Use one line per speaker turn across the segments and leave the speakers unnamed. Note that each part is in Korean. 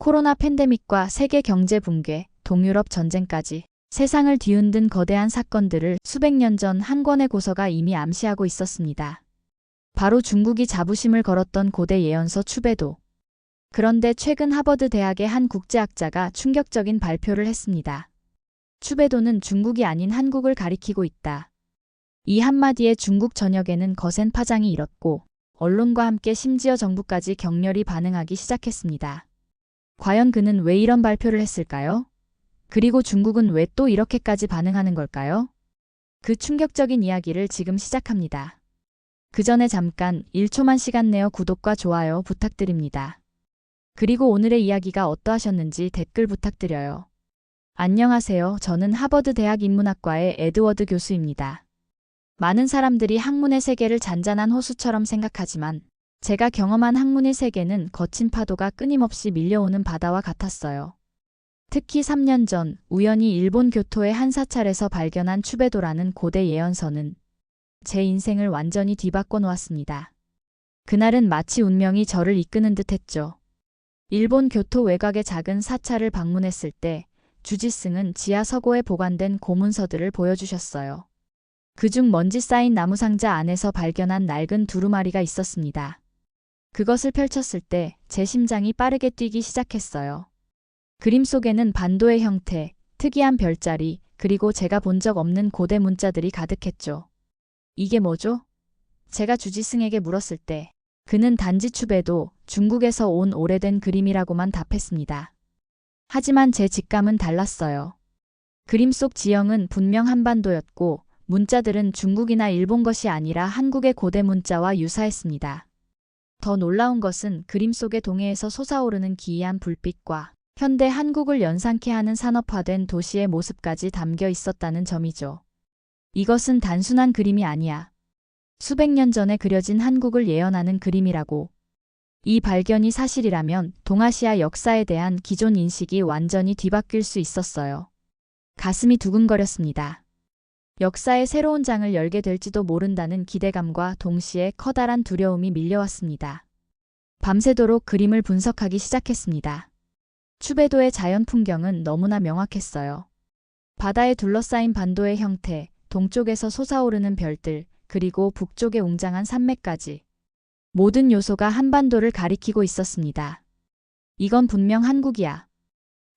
코로나 팬데믹과 세계 경제 붕괴, 동유럽 전쟁까지 세상을 뒤흔든 거대한 사건들을 수백 년 전 한 권의 고서가 이미 암시하고 있었습니다. 바로 중국이 자부심을 걸었던 고대 예언서 추배도. 그런데 최근 하버드 대학의 한 국제학자가 충격적인 발표를 했습니다. 추배도는 중국이 아닌 한국을 가리키고 있다. 이 한마디에 중국 전역에는 거센 파장이 일었고 언론과 함께 심지어 정부까지 격렬히 반응하기 시작했습니다. 과연 그는 왜 이런 발표를 했을까요? 그리고 중국은 왜 또 이렇게까지 반응하는 걸까요? 그 충격적인 이야기를 지금 시작합니다. 그 전에 잠깐 1초만 시간 내어 구독과 좋아요 부탁드립니다. 그리고 오늘의 이야기가 어떠하셨는지 댓글 부탁드려요. 안녕하세요. 저는 하버드 대학 인문학과의 에드워드 교수입니다. 많은 사람들이 학문의 세계를 잔잔한 호수처럼 생각하지만 제가 경험한 학문의 세계는 거친 파도가 끊임없이 밀려오는 바다와 같았어요. 특히 3년 전 우연히 일본 교토의 한 사찰에서 발견한 추배도라는 고대 예언서는 제 인생을 완전히 뒤바꿔 놓았습니다. 그날은 마치 운명이 저를 이끄는 듯 했죠. 일본 교토 외곽의 작은 사찰을 방문했을 때 주지스는 지하 서고에 보관된 고문서들을 보여주셨어요. 그중 먼지 쌓인 나무 상자 안에서 발견한 낡은 두루마리가 있었습니다. 그것을 펼쳤을 때 제 심장이 빠르게 뛰기 시작했어요. 그림 속에는 반도의 형태, 특이한 별자리, 그리고 제가 본 적 없는 고대 문자들이 가득했죠. 이게 뭐죠? 제가 주지승에게 물었을 때 그는 단지 추배도 중국에서 온 오래된 그림이라고만 답했습니다. 하지만 제 직감은 달랐어요. 그림 속 지형은 분명 한반도였고 문자들은 중국이나 일본 것이 아니라 한국의 고대 문자와 유사했습니다. 더 놀라운 것은 그림 속의 동해에서 솟아오르는 기이한 불빛과 현대 한국을 연상케 하는 산업화된 도시의 모습까지 담겨 있었다는 점이죠. 이것은 단순한 그림이 아니야. 수백 년 전에 그려진 한국을 예언하는 그림이라고. 이 발견이 사실이라면 동아시아 역사에 대한 기존 인식이 완전히 뒤바뀔 수 있었어요. 가슴이 두근거렸습니다. 역사의 새로운 장을 열게 될지도 모른다는 기대감과 동시에 커다란 두려움이 밀려왔습니다. 밤새도록 그림을 분석하기 시작했습니다. 추배도의 자연 풍경은 너무나 명확했어요. 바다에 둘러싸인 반도의 형태, 동쪽에서 솟아오르는 별들, 그리고 북쪽의 웅장한 산맥까지. 모든 요소가 한반도를 가리키고 있었습니다. 이건 분명 한국이야.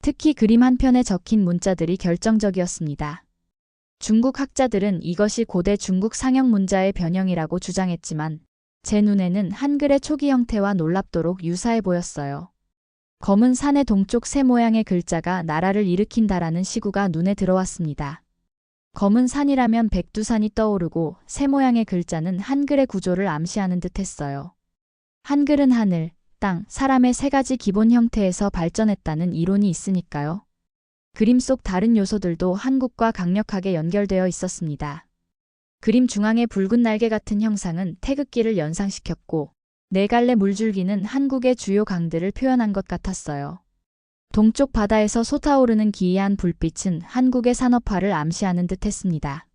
특히 그림 한 편에 적힌 문자들이 결정적이었습니다. 중국 학자들은 이것이 고대 중국 상형 문자의 변형이라고 주장했지만 제 눈에는 한글의 초기 형태와 놀랍도록 유사해 보였어요. 검은 산의 동쪽 새 모양의 글자가 나라를 일으킨다라는 시구가 눈에 들어왔습니다. 검은 산이라면 백두산이 떠오르고 새 모양의 글자는 한글의 구조를 암시하는 듯 했어요. 한글은 하늘, 땅, 사람의 세 가지 기본 형태에서 발전했다는 이론이 있으니까요. 그림 속 다른 요소들도 한국과 강력하게 연결되어 있었습니다. 그림 중앙의 붉은 날개 같은 형상은 태극기를 연상시켰고 네 갈래 물줄기는 한국의 주요 강들을 표현한 것 같았어요. 동쪽 바다에서 솟아오르는 기이한 불빛은 한국의 산업화를 암시하는 듯 했습니다.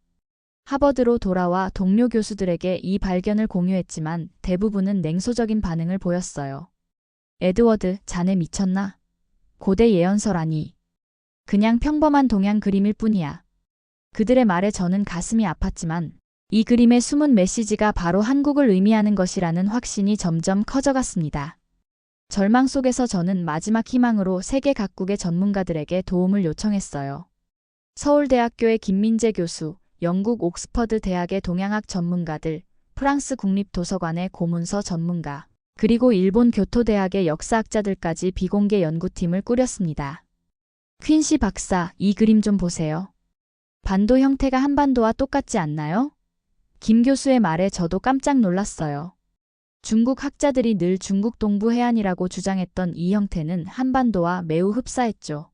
하버드로 돌아와 동료 교수들에게 이 발견을 공유했지만 대부분은 냉소적인 반응을 보였어요. 에드워드, 자네 미쳤나? 고대 예언서라니. 그냥 평범한 동양 그림일 뿐이야. 그들의 말에 저는 가슴이 아팠지만 이 그림의 숨은 메시지가 바로 한국을 의미하는 것이라는 확신이 점점 커져갔습니다. 절망 속에서 저는 마지막 희망으로 세계 각국의 전문가들에게 도움을 요청했어요. 서울대학교의 김민재 교수, 영국 옥스퍼드 대학의 동양학 전문가들, 프랑스 국립도서관의 고문서 전문가, 그리고 일본 교토대학의 역사학자들까지 비공개 연구팀을 꾸렸습니다. 퀸시 박사, 이 그림 좀 보세요. 반도 형태가 한반도와 똑같지 않나요? 김 교수의 말에 저도 깜짝 놀랐어요. 중국 학자들이 늘 중국 동부 해안이라고 주장했던 이 형태는 한반도와 매우 흡사했죠.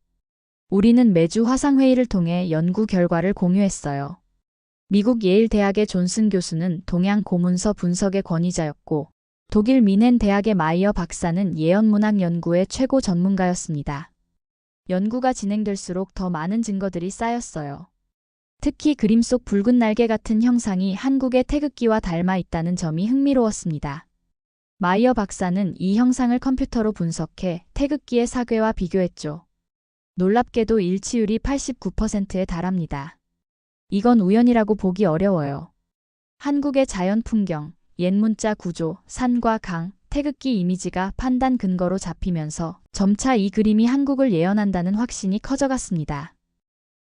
우리는 매주 화상회의를 통해 연구 결과를 공유했어요. 미국 예일 대학의 존슨 교수는 동양 고문서 분석의 권위자였고 독일 미넨 대학의 마이어 박사는 예언문학 연구의 최고 전문가였습니다. 연구가 진행될수록 더 많은 증거들이 쌓였어요. 특히 그림 속 붉은 날개 같은 형상이 한국의 태극기와 닮아 있다는 점이 흥미로웠습니다. 마이어 박사는 이 형상을 컴퓨터로 분석해 태극기의 사괴와 비교했죠. 놀랍게도 일치율이 89%에 달합니다. 이건 우연이라고 보기 어려워요. 한국의 자연 풍경, 옛 문자 구조, 산과 강, 태극기 이미지가 판단 근거로 잡히면서 점차 이 그림이 한국을 예언한다는 확신이 커져갔습니다.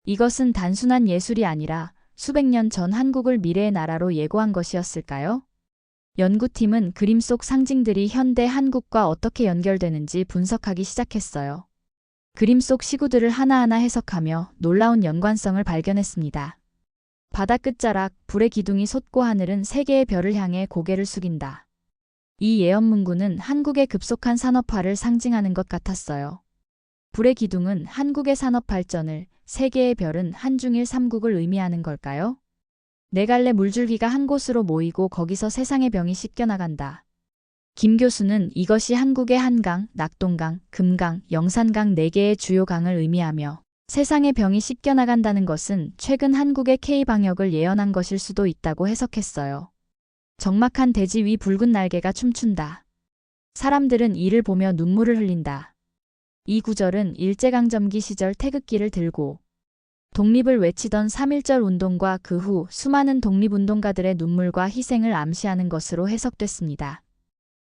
이것은 단순한 예술이 아니라 수백 년 전 한국을 미래의 나라로 예고한 것이었을까요? 연구팀은 그림 속 상징들이 현대 한국과 어떻게 연결되는지 분석하기 시작했어요. 그림 속 시구들을 하나하나 해석하며 놀라운 연관성을 발견했습니다. 바다 끝자락, 불의 기둥이 솟고 하늘은 세 개의 별을 향해 고개를 숙인다. 이 예언 문구는 한국의 급속한 산업화를 상징하는 것 같았어요. 불의 기둥은 한국의 산업 발전을, 세 개의 별은 한중일 삼국을 의미하는 걸까요? 네 갈래 물줄기가 한 곳으로 모이고 거기서 세상의 병이 씻겨나간다. 김 교수는 이것이 한국의 한강, 낙동강, 금강, 영산강 4개의 주요 강을 의미하며 세상의 병이 씻겨나간다는 것은 최근 한국의 K방역을 예언한 것일 수도 있다고 해석했어요. 적막한 대지 위 붉은 날개가 춤춘다. 사람들은 이를 보며 눈물을 흘린다. 이 구절은 일제강점기 시절 태극기를 들고 독립을 외치던 3.1절 운동과 그 후 수많은 독립운동가들의 눈물과 희생을 암시하는 것으로 해석됐습니다.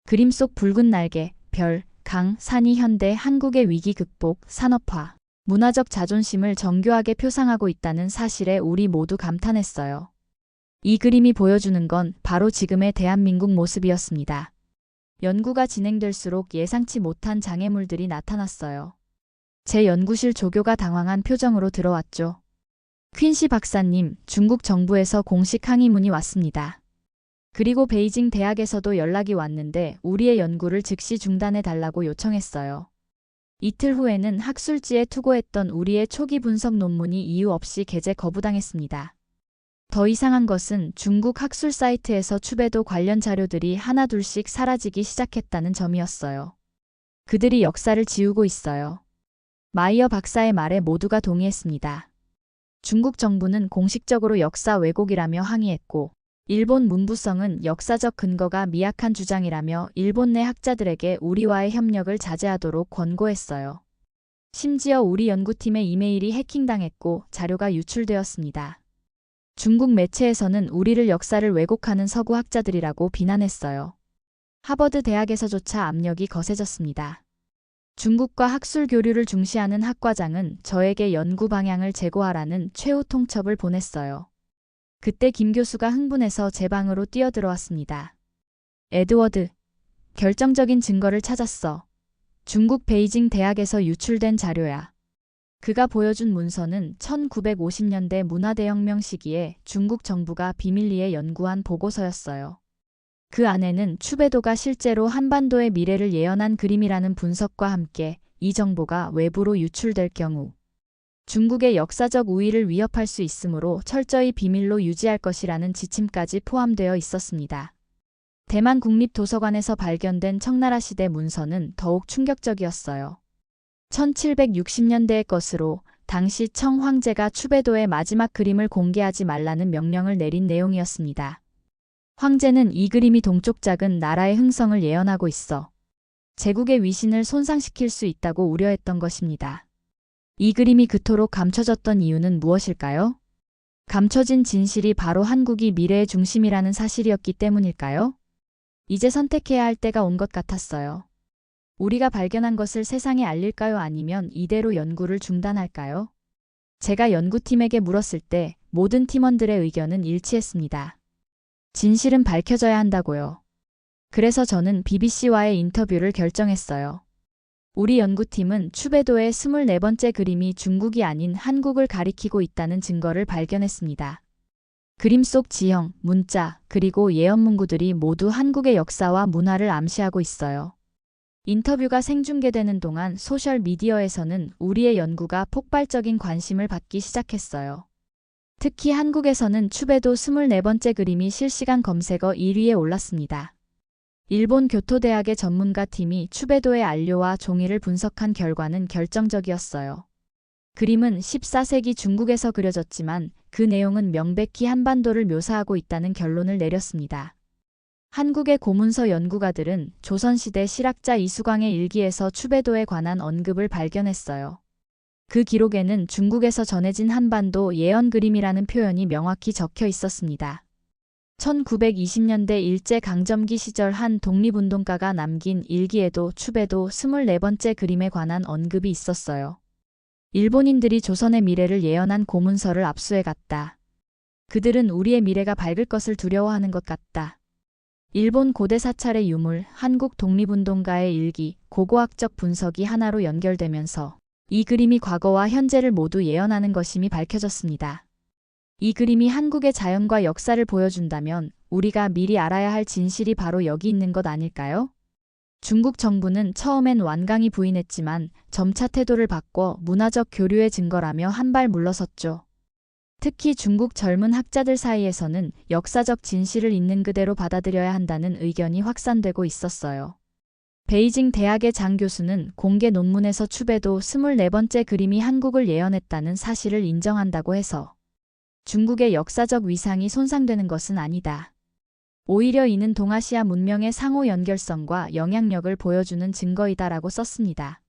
그림 속 붉은 날개, 별, 강, 산이 현대 한국의 위기 극복, 산업화, 문화적 자존심을 정교하게 표상하고 있다는 사실에 우리 모두 감탄했어요. 이 그림이 보여주는 건 바로 지금의 대한민국 모습이었습니다. 연구가 진행될수록 예상치 못한 장애물들이 나타났어요. 제 연구실 조교가 당황한 표정으로 들어왔죠. 퀸시 박사님, 중국 정부에서 공식 항의문이 왔습니다. 그리고 베이징 대학에서도 연락이 왔는데 우리의 연구를 즉시 중단해 달라고 요청했어요. 이틀 후에는 학술지에 투고했던 우리의 초기 분석 논문이 이유 없이 게재 거부당했습니다. 더 이상한 것은 중국 학술 사이트에서 추배도 관련 자료들이 하나둘씩 사라지기 시작했다는 점이었어요. 그들이 역사를 지우고 있어요. 마이어 박사의 말에 모두가 동의했습니다. 중국 정부는 공식적으로 역사 왜곡이라며 항의했고, 일본 문부성은 역사적 근거가 미약한 주장이라며 일본 내 학자들에게 우리와의 협력을 자제하도록 권고했어요. 심지어 우리 연구팀의 이메일이 해킹당했고 자료가 유출되었습니다. 중국 매체에서는 우리를 역사를 왜곡하는 서구 학자들이라고 비난했어요. 하버드 대학에서조차 압력이 거세졌습니다. 중국과 학술 교류를 중시하는 학과장은 저에게 연구 방향을 제고하라는 최후 통첩을 보냈어요. 그때 김 교수가 흥분해서 제 방으로 뛰어들어왔습니다. 에드워드, 결정적인 증거를 찾았어. 중국 베이징 대학에서 유출된 자료야. 그가 보여준 문서는 1950년대 문화대혁명 시기에 중국 정부가 비밀리에 연구한 보고서였어요. 그 안에는 추배도가 실제로 한반도의 미래를 예언한 그림이라는 분석과 함께 이 정보가 외부로 유출될 경우 중국의 역사적 우위를 위협할 수 있으므로 철저히 비밀로 유지할 것이라는 지침까지 포함되어 있었습니다. 대만 국립도서관에서 발견된 청나라 시대 문서는 더욱 충격적이었어요. 1760년대의 것으로 당시 청 황제가 추배도의 마지막 그림을 공개하지 말라는 명령을 내린 내용이었습니다. 황제는 이 그림이 동쪽 작은 나라의 흥성을 예언하고 있어 제국의 위신을 손상시킬 수 있다고 우려했던 것입니다. 이 그림이 그토록 감춰졌던 이유는 무엇일까요? 감춰진 진실이 바로 한국이 미래의 중심이라는 사실이었기 때문일까요? 이제 선택해야 할 때가 온 것 같았어요. 우리가 발견한 것을 세상에 알릴까요? 아니면 이대로 연구를 중단할까요? 제가 연구팀에게 물었을 때 모든 팀원들의 의견은 일치했습니다. 진실은 밝혀져야 한다고요. 그래서 저는 BBC와의 인터뷰를 결정했어요. 우리 연구팀은 추배도의 24번째 그림이 중국이 아닌 한국을 가리키고 있다는 증거를 발견했습니다. 그림 속 지형, 문자, 그리고 예언 문구들이 모두 한국의 역사와 문화를 암시하고 있어요. 인터뷰가 생중계되는 동안 소셜미디어에서는 우리의 연구가 폭발적인 관심을 받기 시작했어요. 특히 한국에서는 추배도 24번째 그림이 실시간 검색어 1위에 올랐습니다. 일본 교토대학의 전문가 팀이 추배도의 안료와 종이를 분석한 결과는 결정적이었어요. 그림은 14세기 중국에서 그려졌지만 그 내용은 명백히 한반도를 묘사하고 있다는 결론을 내렸습니다. 한국의 고문서 연구가들은 조선시대 실학자 이수광의 일기에서 추배도에 관한 언급을 발견했어요. 그 기록에는 중국에서 전해진 한반도 예언 그림이라는 표현이 명확히 적혀 있었습니다. 1920년대 일제강점기 시절 한 독립운동가가 남긴 일기에도 추배도 24번째 그림에 관한 언급이 있었어요. 일본인들이 조선의 미래를 예언한 고문서를 압수해갔다. 그들은 우리의 미래가 밝을 것을 두려워하는 것 같다. 일본 고대 사찰의 유물, 한국 독립운동가의 일기, 고고학적 분석이 하나로 연결되면서 이 그림이 과거와 현재를 모두 예언하는 것임이 밝혀졌습니다. 이 그림이 한국의 자연과 역사를 보여준다면 우리가 미리 알아야 할 진실이 바로 여기 있는 것 아닐까요? 중국 정부는 처음엔 완강히 부인했지만 점차 태도를 바꿔 문화적 교류의 증거라며 한 발 물러섰죠. 특히 중국 젊은 학자들 사이에서는 역사적 진실을 있는 그대로 받아들여야 한다는 의견이 확산되고 있었어요. 베이징 대학의 장 교수는 공개 논문에서 추배도 24번째 그림이 한국을 예언했다는 사실을 인정한다고 해서 중국의 역사적 위상이 손상되는 것은 아니다. 오히려 이는 동아시아 문명의 상호 연결성과 영향력을 보여주는 증거이다라고 썼습니다.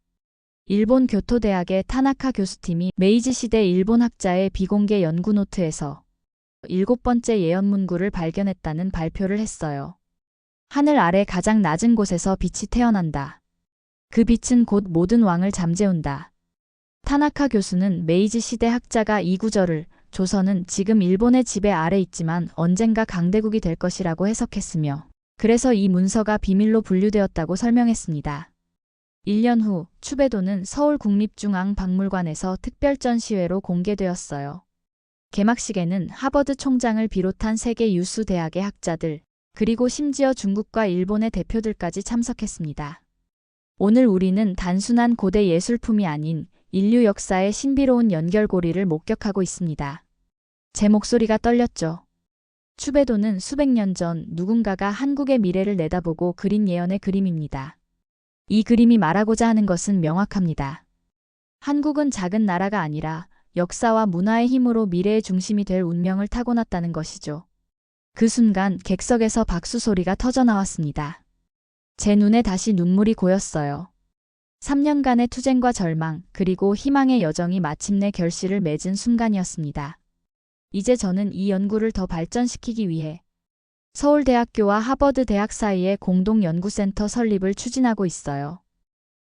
일본 교토대학의 타나카 교수팀이 메이지 시대 일본 학자의 비공개 연구 노트에서 7번째 예언 문구를 발견했다는 발표를 했어요. 하늘 아래 가장 낮은 곳에서 빛이 태어난다. 그 빛은 곧 모든 왕을 잠재운다. 타나카 교수는 메이지 시대 학자가 이 구절을 조선은 지금 일본의 지배 아래 있지만 언젠가 강대국이 될 것이라고 해석했으며 그래서 이 문서가 비밀로 분류되었다고 설명했습니다. 1년 후 추배도는 서울국립중앙박물관에서 특별 전시회로 공개되었어요. 개막식에는 하버드 총장을 비롯한 세계 유수 대학의 학자들, 그리고 심지어 중국과 일본의 대표들까지 참석했습니다. 오늘 우리는 단순한 고대 예술품이 아닌 인류 역사의 신비로운 연결고리를 목격하고 있습니다. 제 목소리가 떨렸죠. 추배도는 수백 년 전 누군가가 한국의 미래를 내다보고 그린 예언의 그림입니다. 이 그림이 말하고자 하는 것은 명확합니다. 한국은 작은 나라가 아니라 역사와 문화의 힘으로 미래의 중심이 될 운명을 타고났다는 것이죠. 그 순간 객석에서 박수 소리가 터져나왔습니다. 제 눈에 다시 눈물이 고였어요. 3년간의 투쟁과 절망, 그리고 희망의 여정이 마침내 결실을 맺은 순간이었습니다. 이제 저는 이 연구를 더 발전시키기 위해 서울대학교와 하버드 대학 사이에 공동 연구센터 설립을 추진하고 있어요.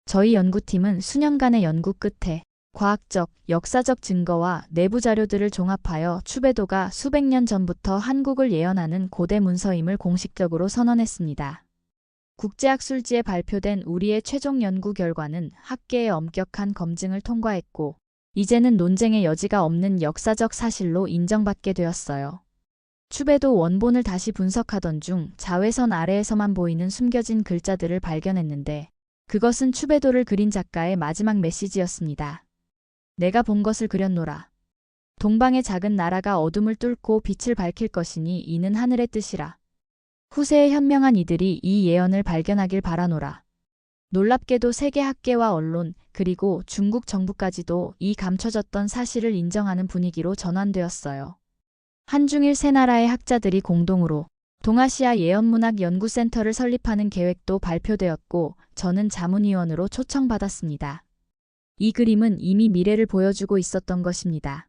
저희 연구팀은 수년간의 연구 끝에 과학적, 역사적 증거와 내부 자료들을 종합하여 추배도가 수백 년 전부터 한국을 예언하는 고대 문서임을 공식적으로 선언했습니다. 국제학술지에 발표된 우리의 최종 연구 결과는 학계의 엄격한 검증을 통과했고 이제는 논쟁의 여지가 없는 역사적 사실로 인정받게 되었어요. 추배도 원본을 다시 분석하던 중 자외선 아래에서만 보이는 숨겨진 글자들을 발견했는데 그것은 추배도를 그린 작가의 마지막 메시지였습니다. 내가 본 것을 그렸노라. 동방의 작은 나라가 어둠을 뚫고 빛을 밝힐 것이니 이는 하늘의 뜻이라. 후세에 현명한 이들이 이 예언을 발견하길 바라노라. 놀랍게도 세계 학계와 언론 그리고 중국 정부까지도 이 감춰졌던 사실을 인정하는 분위기로 전환되었어요. 한중일 세 나라의 학자들이 공동으로 동아시아 예언문학 연구센터를 설립하는 계획도 발표되었고 저는 자문위원으로 초청받았습니다. 이 그림은 이미 미래를 보여주고 있었던 것입니다.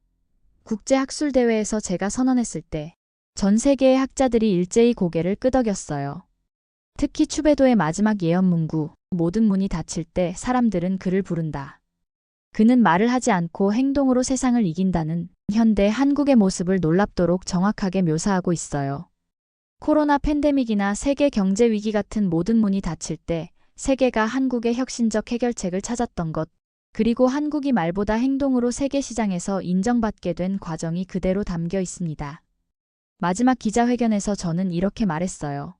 국제학술대회에서 제가 선언했을 때 전 세계의 학자들이 일제히 고개를 끄덕였어요. 특히 추배도의 마지막 예언 문구, 모든 문이 닫힐 때 사람들은 그를 부른다. 그는 말을 하지 않고 행동으로 세상을 이긴다는 현대 한국의 모습을 놀랍도록 정확하게 묘사하고 있어요. 코로나 팬데믹이나 세계 경제 위기 같은 모든 문이 닫힐 때 세계가 한국의 혁신적 해결책을 찾았던 것, 그리고 한국이 말보다 행동으로 세계 시장에서 인정받게 된 과정이 그대로 담겨 있습니다. 마지막 기자회견에서 저는 이렇게 말했어요.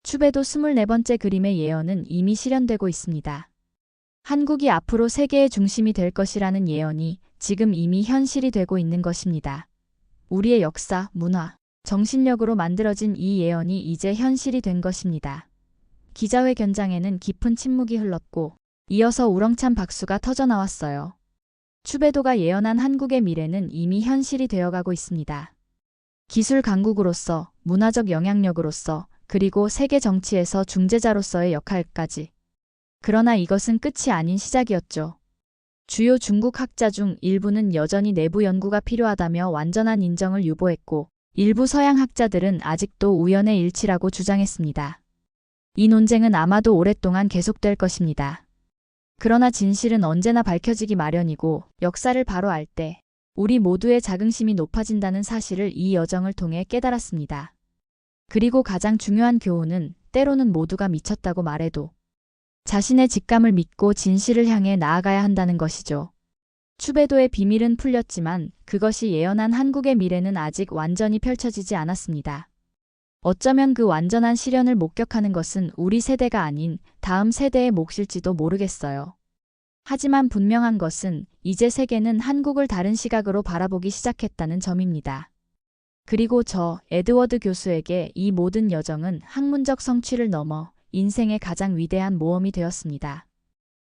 추배도 24번째 그림의 예언은 이미 실현되고 있습니다. 한국이 앞으로 세계의 중심이 될 것이라는 예언이 지금 이미 현실이 되고 있는 것입니다. 우리의 역사, 문화, 정신력으로 만들어진 이 예언이 이제 현실이 된 것입니다. 기자회견장에는 깊은 침묵이 흘렀고 이어서 우렁찬 박수가 터져나왔어요. 추배도가 예언한 한국의 미래는 이미 현실이 되어가고 있습니다. 기술 강국으로서, 문화적 영향력으로서, 그리고 세계 정치에서 중재자로서의 역할까지. 그러나 이것은 끝이 아닌 시작이었죠. 주요 중국 학자 중 일부는 여전히 내부 연구가 필요하다며 완전한 인정을 유보했고, 일부 서양 학자들은 아직도 우연의 일치라고 주장했습니다. 이 논쟁은 아마도 오랫동안 계속될 것입니다. 그러나 진실은 언제나 밝혀지기 마련이고, 역사를 바로 알 때 우리 모두의 자긍심이 높아진다는 사실을 이 여정을 통해 깨달았습니다. 그리고 가장 중요한 교훈은 때로는 모두가 미쳤다고 말해도 자신의 직감을 믿고 진실을 향해 나아가야 한다는 것이죠. 추배도의 비밀은 풀렸지만 그것이 예언한 한국의 미래는 아직 완전히 펼쳐지지 않았습니다. 어쩌면 그 완전한 실현을 목격하는 것은 우리 세대가 아닌 다음 세대의 몫일지도 모르겠어요. 하지만 분명한 것은 이제 세계는 한국을 다른 시각으로 바라보기 시작했다는 점입니다. 그리고 저 에드워드 교수에게 이 모든 여정은 학문적 성취를 넘어 인생의 가장 위대한 모험이 되었습니다.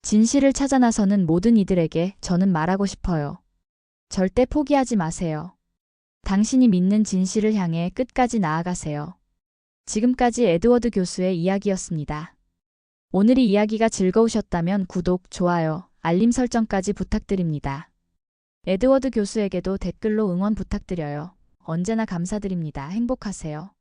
진실을 찾아 나서는 모든 이들에게 저는 말하고 싶어요. 절대 포기하지 마세요. 당신이 믿는 진실을 향해 끝까지 나아가세요. 지금까지 에드워드 교수의 이야기였습니다. 오늘 이 이야기가 즐거우셨다면 구독, 좋아요, 알림 설정까지 부탁드립니다. 에드워드 교수에게도 댓글로 응원 부탁드려요. 언제나 감사드립니다. 행복하세요.